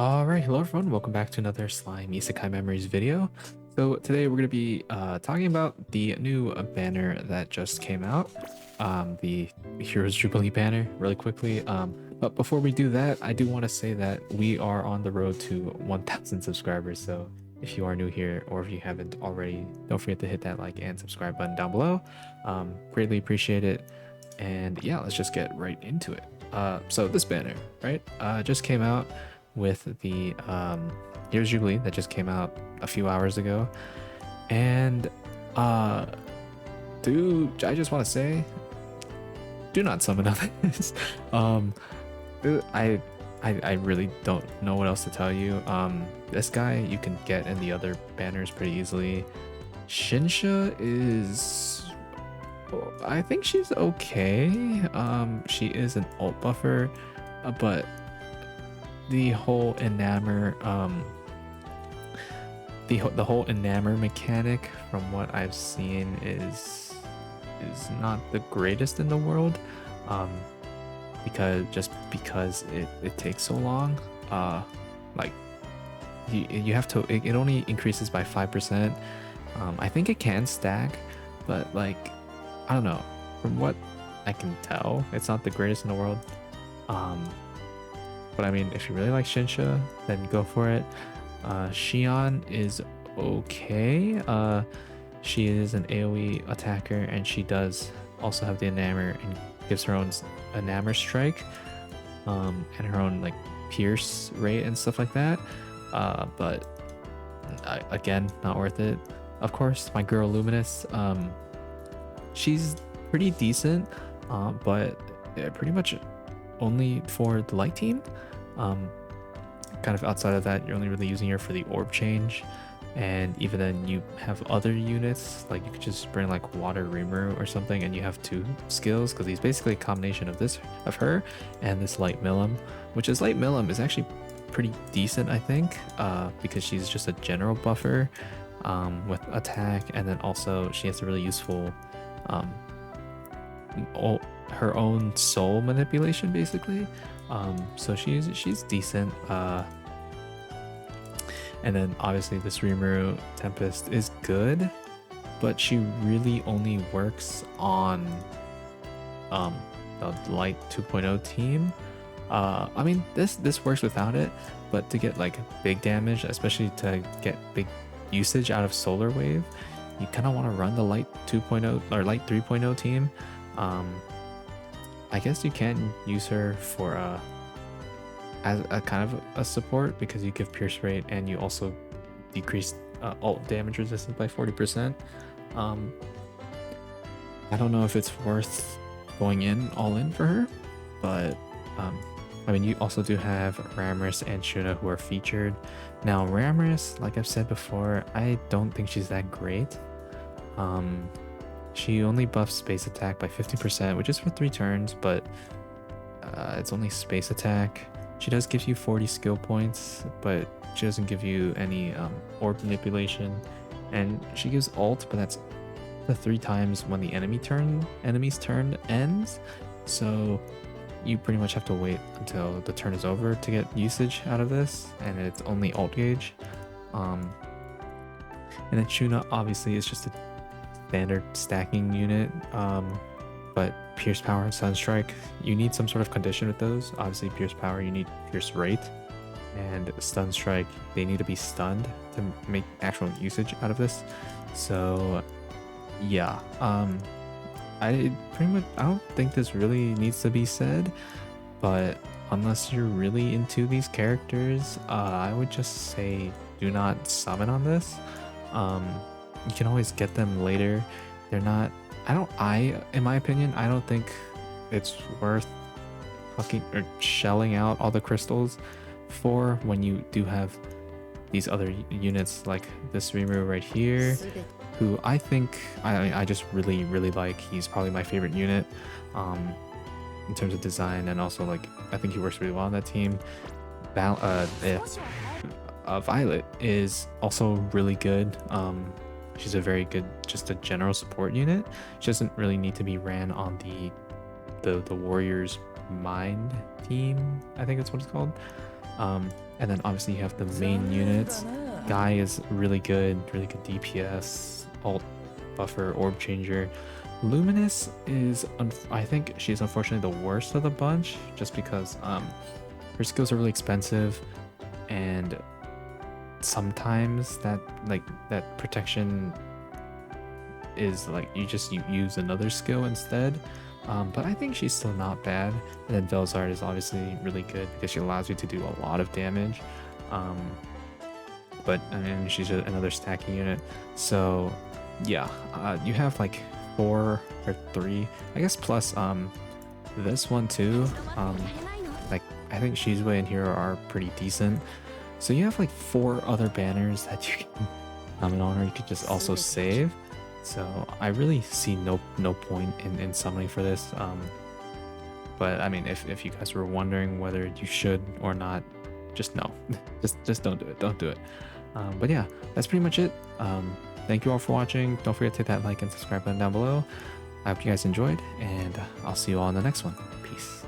Alright, hello everyone, welcome back to another Slime Isekai Memories video. So today we're going to be talking about the new banner that just came out, the Heroes Jubilee banner, really quickly. But before we do that, I do want to say that we are on the road to 1,000 subscribers, so if you are new here or if you haven't already, don't forget to hit that like and subscribe button down below. Greatly appreciate it, and yeah, let's just get right into it. So this banner, right, just came out with the Heroes Jubilee that just came out a few hours ago. And dude, I just want to say, do not summon on this. I really don't know what else to tell you. This guy you can get in the other banners pretty easily. Shinsha is, I think she's okay. She is an ult buffer, but the whole enamor the whole enamor mechanic, from what I've seen, is not the greatest in the world, because it takes so long. Like you have to, it only increases by 5%. I think it can stack, but like, I don't know, from what I can tell, it's not the greatest in the world. But I mean, if you really like Shinsha, then go for it. Xion is okay. She is an AoE attacker, and she does also have the enamor and gives her own enamor strike, and her own like pierce rate and stuff like that. But again, not worth it. Of course, my girl Luminous, she's pretty decent, but pretty much only for the light team. Kind of outside of that, you're only really using her for the orb change, and even then you have other units, like you could just bring like Water Reamer or something, and you have 2 skills, because he's basically a combination of her and this Light Millum, which is Light Millum is actually pretty decent, I think, because she's just a general buffer with attack, and then also she has a really useful her own soul manipulation, basically. So she's decent. And then obviously this Rimuru Tempest is good, but she really only works on the Light 2.0 team. I mean, this works without it, but to get like big damage, especially to get big usage out of Solar Wave, you kind of want to run the Light 2.0 or Light 3.0 team. I guess you can use her for as a kind of a support, because you give pierce rate and you also decrease ult damage resistance by 40%. I don't know if it's worth going all in for her, but I mean, you also do have Ramrus and Shuna who are featured. Now Ramrus, like I've said before, I don't think she's that great. She only buffs space attack by 50%, which is for 3 turns, but it's only space attack. She does give you 40 skill points, but she doesn't give you any orb manipulation. And she gives ult, but that's the 3 times when the enemy's turn ends. So you pretty much have to wait until the turn is over to get usage out of this, and it's only ult gauge. And then Shuna obviously is just a standard stacking unit, but Pierce Power and Sunstrike, you need some sort of condition with those. Obviously Pierce Power, you need Pierce Rate, and Sunstrike, they need to be stunned to make actual usage out of this. So yeah, I don't think this really needs to be said, but unless you're really into these characters, I would just say do not summon on this. You can always get them later. They're not, in my opinion, I don't think it's worth fucking or shelling out all the crystals for, when you do have these other units like this Rimuru right here, who I think I just really like. He's probably my favorite unit in terms of design, and also like I think he works really well on that team. Violet is also really good. She's a very good, just a general support unit. She doesn't really need to be ran on the Warriors Mind team, I think that's what it's called. And then obviously you have the main units. Guy is really good DPS, alt buffer, orb changer. Luminous is, I think she's unfortunately the worst of the bunch, just because her skills are really expensive, and sometimes that protection is like you use another skill instead. But I think she's still not bad. And then Velzard is obviously really good because she allows you to do a lot of damage. But I mean, she's another stacking unit. So yeah, you have like 4 or 3, I guess, plus this one too. Like I think Shizue and Hero are pretty decent. So you have like 4 other banners that you can in honor. You could just also save. So I really see no point in summoning for this. But I mean, if you guys were wondering whether you should or not, just no, just don't do it. Don't do it. But yeah, that's pretty much it. Thank you all for watching. Don't forget to hit that like and subscribe button down below. I hope you guys enjoyed, and I'll see you all in the next one. Peace.